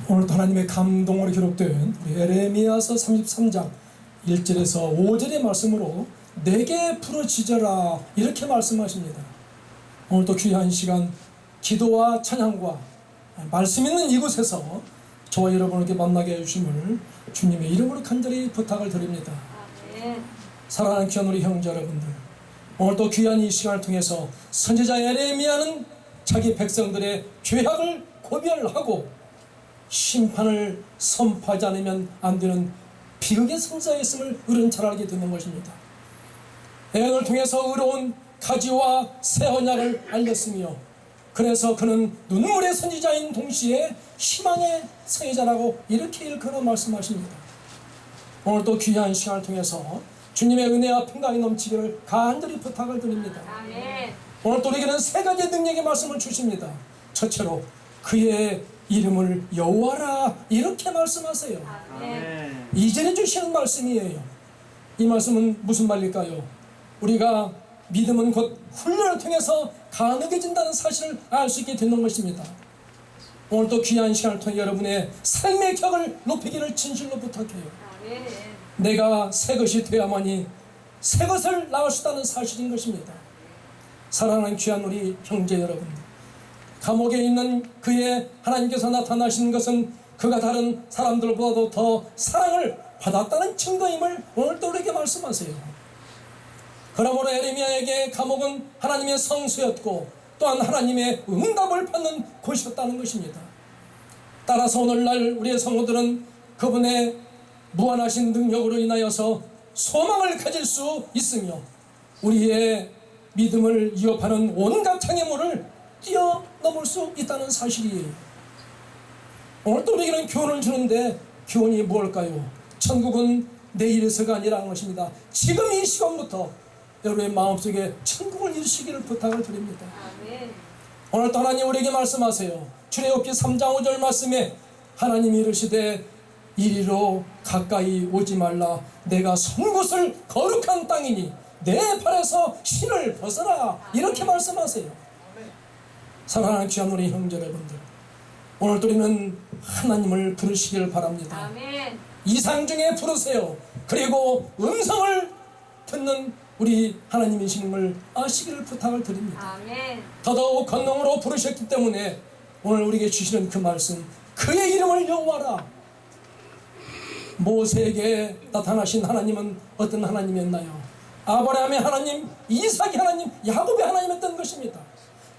오늘도 하나님의 감동으로 기록된 우리 에레미야서 33장 1절에서 5절의 말씀으로 내게 부르짖어라 이렇게 말씀하십니다. 오늘도 귀한 시간 기도와 찬양과 말씀 있는 이곳에서 저와 여러분에게 만나게 해주심을 주님의 이름으로 간절히 부탁을 드립니다. 아멘. 사랑하는 귀한 우리 형제 여러분들, 오늘도 귀한 이 시간을 통해서 선지자 에레미야는 자기 백성들의 죄악을 고별하고 심판을 선포하지 않으면 안 되는 비극의 선자였음을 우리는 잘 알게 되는 것입니다. 애언을 통해서 의로운 가지와 새 언약을 알렸으며, 그래서 그는 눈물의 선지자인 동시에 희망의 선지자라고 이렇게 일컬어 말씀하십니다. 오늘도 귀한 시간을 통해서 주님의 은혜와 평강이 넘치기를 간절히 부탁을 드립니다. 아멘. 오늘도 우리에게는 세 가지 능력의 말씀을 주십니다. 첫째로 그의 이름을 여호와라 이렇게 말씀하세요. 아멘. 이전에 주시는 말씀이에요. 이 말씀은 무슨 말일까요? 우리가 믿음은 곧 훈련을 통해서 가능해진다는 사실을 알 수 있게 되는 것입니다. 오늘도 귀한 시간을 통해 여러분의 삶의 격을 높이기를 진실로 부탁해요. 아멘. 내가 새 것이 되어야만이 새 것을 낳을 수 있다는 사실인 것입니다. 사랑하는 귀한 우리 형제 여러분, 감옥에 있는 그의 하나님께서 나타나신 것은 그가 다른 사람들보다도 더 사랑을 받았다는 증거임을 오늘도 우리에게 말씀하세요. 그러므로 에레미야에게 감옥은 하나님의 성소였고 또한 하나님의 응답을 받는 곳이었다는 것입니다. 따라서 오늘날 우리의 성도들은 그분의 무한하신 능력으로 인하여서 소망을 가질 수 있으며 우리의 믿음을 위협하는 온갖 장애물을 뛰어넘을 수 있다는 사실이에요. 오늘도 우리에게는 교훈을 주는데 교훈이 뭘까요? 천국은 내일에서가 아니라는 것입니다. 지금 이 시간부터 여러분의 마음속에 천국을 이루시기를 부탁을 드립니다. 아멘. 오늘도 하나님 우리에게 말씀하세요. 출애굽기 3장 5절 말씀에 하나님이 이르시되 이리로 가까이 오지 말라. 내가 선 곳을 거룩한 땅이니 내 발에서 신을 벗어라. 이렇게 말씀하세요. 사랑하는 귀한 우리 형제 여러분들, 오늘도 우리는 하나님을 부르시기를 바랍니다. 아멘. 이상 중에 부르세요. 그리고 음성을 듣는 우리 하나님이신 걸 아시기를 부탁을 드립니다. 아멘. 더더욱 권능으로 부르셨기 때문에 오늘 우리에게 주시는 그 말씀, 그의 이름을 여호와라. 모세에게 나타나신 하나님은 어떤 하나님이었나요? 아브라함의 하나님, 이삭의 하나님, 야곱의 하나님이었던 것입니다.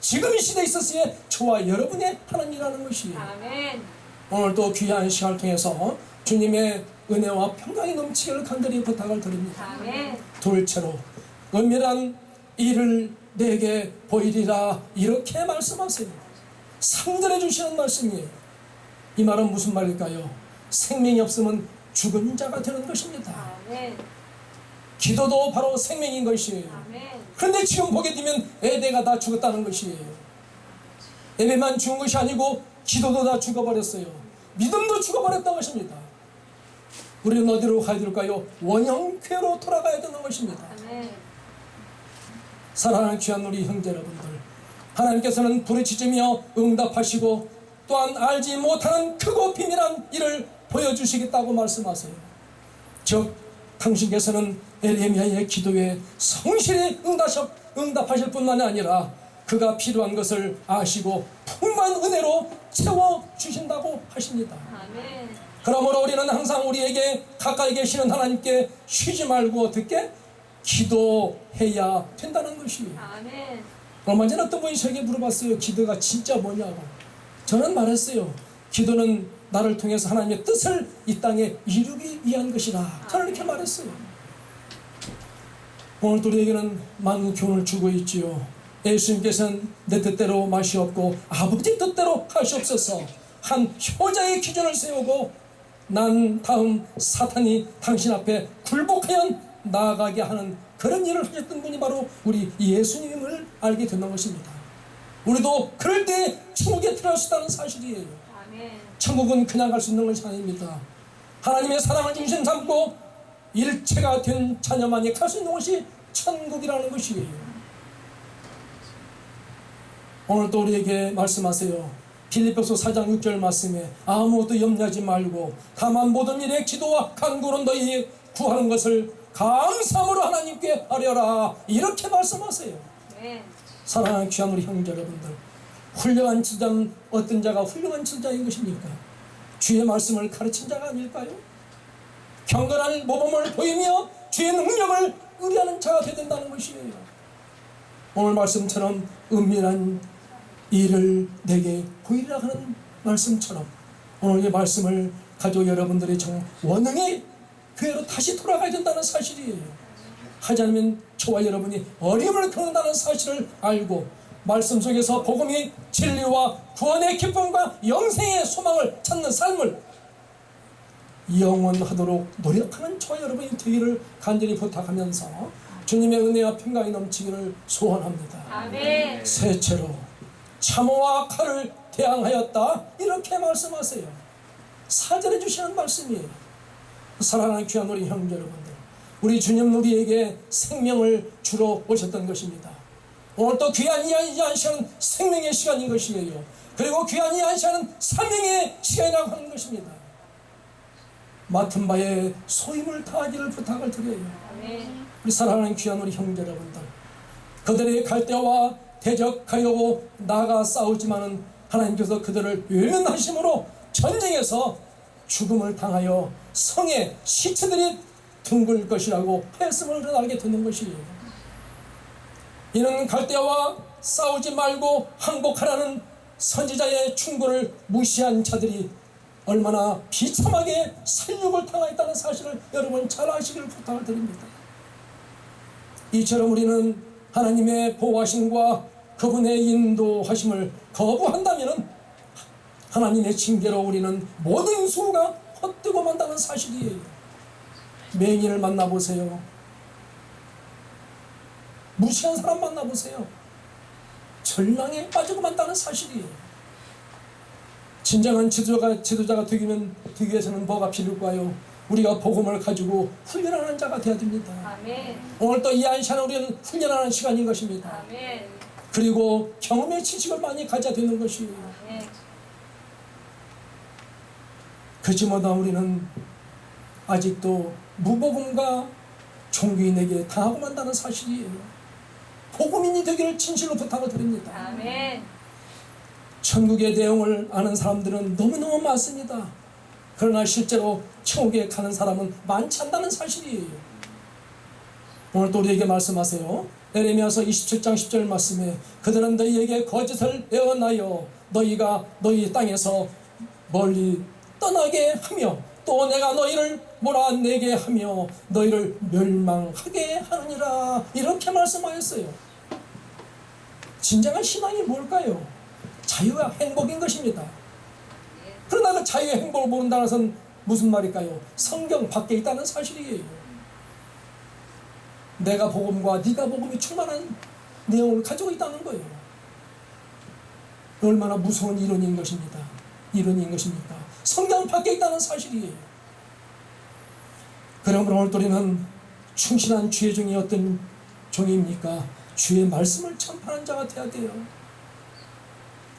지금 이 시대에 있었기에 저와 여러분의 하나님이라는 것이에요. 아멘. 오늘도 귀한 시간을 통해서 주님의 은혜와 평강이 넘치기를 간절히 부탁을 드립니다. 아멘. 둘째로 은밀한 일을 내게 보이리라 이렇게 말씀하세요. 상전해 주시는 말씀이에요. 이 말은 무슨 말일까요? 생명이 없으면 죽은 자가 되는 것입니다. 아멘. 기도도 바로 생명인 것이에요. 아멘. 그런데 지금 보게 되면 에베가 다 죽었다는 것이에요. 에베만 죽은 것이 아니고 기도도 다 죽어버렸어요. 믿음도 죽어버렸다는 것입니다. 우리는 어디로 가야 될까요? 원형교회로 돌아가야 되는 것입니다. 아멘. 사랑하는 귀한 우리 형제 여러분들, 하나님께서는 부르짖으며 응답하시고 또한 알지 못하는 크고 비밀한 일을 보여주시겠다고 말씀하세요. 즉 당신께서는 에레미야의 기도에 성실히 응답하실 뿐만 아니라 그가 필요한 것을 아시고 풍부한 은혜로 채워주신다고 하십니다. 아멘. 그러므로 우리는 항상 우리에게 가까이 계시는 하나님께 쉬지 말고 어떻게 기도해야 된다는 것이에요. 아멘. 얼마 전에 어떤 분이 저에게 물어봤어요. 기도가 진짜 뭐냐고. 저는 말했어요. 기도는 나를 통해서 하나님의 뜻을 이 땅에 이루기 위한 것이다. 저는 이렇게 말했어요. 오늘도 우리에게는 많은 교훈을 주고 있지요. 예수님께서는 내 뜻대로 마시옵고 아버지 뜻대로 하시옵소서 한 효자의 기준을 세우고 난 다음 사탄이 당신 앞에 굴복하여 나아가게 하는 그런 일을 하셨던 분이 바로 우리 예수님을 알게 되는 것입니다. 우리도 그럴 때 천국에 들어갈 수 있다는 사실이에요. 아멘. 천국은 그냥 갈 수 있는 것이 아닙니다. 하나님의 사랑을 중심 삼고 일체가 된 자녀만이 갈 수 있는 것이 천국이라는 것이에요. 오늘도 우리에게 말씀하세요. 빌립보서 4장 6절 말씀에 아무것도 염려하지 말고 다만 모든 일에 기도와 간구로 너희 구하는 것을 감사함으로 하나님께 하려라, 이렇게 말씀하세요. 네. 사랑하는 귀한 우리 형제 여러분들, 훌륭한 지도자는 어떤 자가 훌륭한 지도자인 것입니까? 주의 말씀을 가르친 자가 아닐까요? 경건한 모범을 보이며 주의 능력을 의뢰하는 자가 되어야 된다는 것이에요. 오늘 말씀처럼 은밀한 일을 내게 보이라 하는 말씀처럼 오늘 이 말씀을 가지고 여러분들이 정 원능의 교회로 다시 돌아가야 된다는 사실이에요. 하지 않으면 저와 여러분이 어려움을 겪는다는 사실을 알고 말씀 속에서 복음이 진리와 구원의 기쁨과 영생의 소망을 찾는 삶을 영원하도록 노력하는 저와 여러분이 되기를 간절히 부탁하면서 주님의 은혜와 평강이 넘치기를 소원합니다. 아멘. 셋째로 참호와 칼을 대항하였다, 이렇게 말씀하세요. 사절해 주시는 말씀이에요. 사랑하는 귀한 우리 형제 여러분들, 우리 주님 우리에게 생명을 주러 오셨던 것입니다. 오늘 또 귀한 이 한 시간은 생명의 시간인 것이에요. 그리고 귀한 이 한 시간은 사명의 시간이라고 하는 것입니다. 맡은 바에 소임을 다하기를 부탁을 드려요. 아멘. 우리 사랑하는 귀한 우리 형제 여러분들, 그들의 갈대와 대적하려고 나가 싸우지만은 하나님께서 그들을 외면하심으로 전쟁에서 죽음을 당하여 성의 시체들이 둥글 것이라고 했음을 알게 되는 것이에요. 이는 갈대아와 싸우지 말고 항복하라는 선지자의 충고를 무시한 자들이 얼마나 비참하게 살육을 당하였다는 사실을 여러분 잘 아시기를 부탁을 드립니다. 이처럼 우리는 하나님의 보호하심과 그분의 인도하심을 거부한다면 하나님의 징계로 우리는 모든 수가 헛되고 만다는 사실이에요. 맹인을 만나보세요. 무시한 사람 만나보세요. 전랑에 빠지고 만다는 사실이에요. 진정한 지도자가 되기 위해서는 뭐가 필요할까요? 우리가 복음을 가지고 훈련하는 자가 되어야 됩니다. 아멘. 오늘 또 이 한 시간은 우리는 훈련하는 시간인 것입니다. 아멘. 그리고 경험의 지식을 많이 가져야 되는 것이에요. 아멘. 그치마다 우리는 아직도 무복음과 종교인에게 당하고 만다는 사실이에요. 복음인이 되기를 진실로 부탁을 드립니다. 아멘. 천국의 내용을 아는 사람들은 너무너무 많습니다. 그러나 실제로 천국에 가는 사람은 많지 않다는 사실이에요. 오늘 또 우리에게 말씀하세요. 에레미야서 27장 10절 말씀에 그들은 너희에게 거짓을 내어놔여 너희가 너희 땅에서 멀리 떠나게 하며 또 내가 너희를 몰아내게 하며 너희를 멸망하게 하느니라, 이렇게 말씀하였어요. 진정한 신앙이 뭘까요? 자유와 행복인 것입니다. 그러나 그 자유의 행복을 모른다는 것은 무슨 말일까요? 성경 밖에 있다는 사실이에요. 내가 복음과 네가 복음이 충만한 내용을 가지고 있다는 거예요. 얼마나 무서운 이론인 것입니다. 이론인 것입니까? 성경 밖에 있다는 사실이에요. 그러므로 오늘 우리는 충실한 주의 종이 어떤 종입니까? 주의 말씀을 전파하는 자가 되어야 돼요.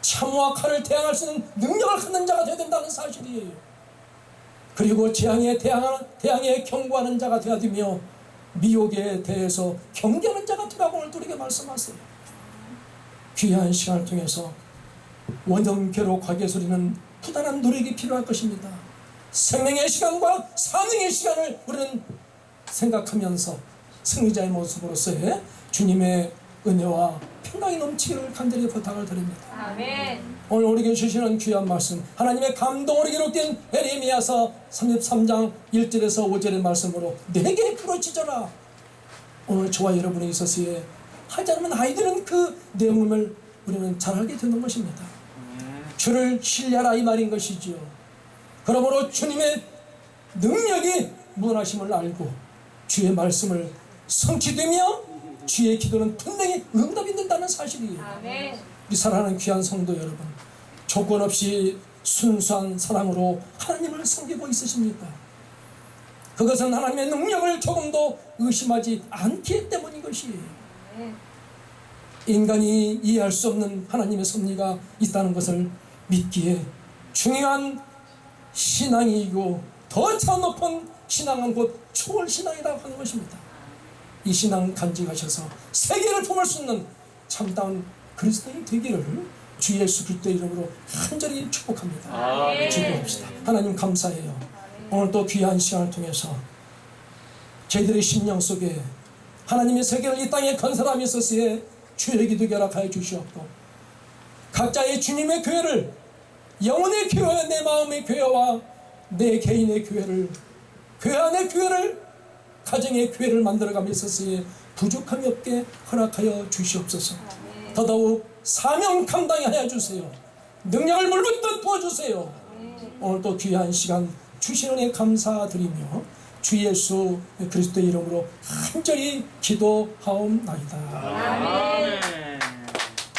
참호와 칼을 대항할 수 있는 능력을 갖는 자가 되어야 된다는 사실이에요. 그리고 재앙에 경고하는 자가 되어야 되며 미혹에 대해서 경계하는 자가 되라고 오늘 우리에게 말씀하세요. 귀한 시간을 통해서 원정교로 가게 소리는 부단한 노력이 필요할 것입니다. 생명의 시간과 사명의 시간을 우리는 생각하면서 승리자의 모습으로서의 주님의 은혜와 평강이 넘치기를 간절히 부탁을 드립니다. 아멘. 오늘 우리에게 주시는 귀한 말씀, 하나님의 감동으로 기록된 에레미야서 33장 1절에서 5절의 말씀으로 내게 부르짖어라. 오늘 저와 여러분에 있어서의 하지 않으면 아이들은 그 내용을 우리는 잘 알게 되는 것입니다. 주를 신뢰하라, 이 말인 것이지요. 그러므로 주님의 능력이 무한하심을 알고 주의 말씀을 성취되며 주의 기도는 분명히 응답이 된다는 사실이에요. 아멘. 우리 사랑하는 귀한 성도 여러분, 조건 없이 순수한 사랑으로 하나님을 섬기고 있으십니까? 그것은 하나님의 능력을 조금도 의심하지 않기 때문인 것이에요. 아멘. 인간이 이해할 수 없는 하나님의 섭리가 있다는 것을 믿기에 중요한 신앙이고 더 차 높은 신앙은 곧 초월신앙이라고 하는 것입니다. 이 신앙 간직하셔서 세계를 품을 수 있는 참다운 그리스도인 되기를 주 예수 그리스도의 이름으로 간절히 축복합니다. 기도합시다. 하나님 감사해요. 오늘 또 귀한 시간을 통해서 저희들의 심령 속에 하나님의 세계를 이 땅에 건설함에 있어서의 주의 기도 결합하여 주시옵고 각자의 주님의 교회를 영혼의 교회와 내 마음의 교회와 내 개인의 교회를 교회 안의 교회를 가정의 교회를 만들어감에 있어서의 부족함이 없게 허락하여 주시옵소서. 더더욱 사명 감당하게 하여 주세요. 능력을 물붓듯 부어주세요. 오늘 또 귀한 시간 주신 은혜 감사드리며 주 예수 그리스도의 이름으로 간절히 기도하옵나이다. 아멘.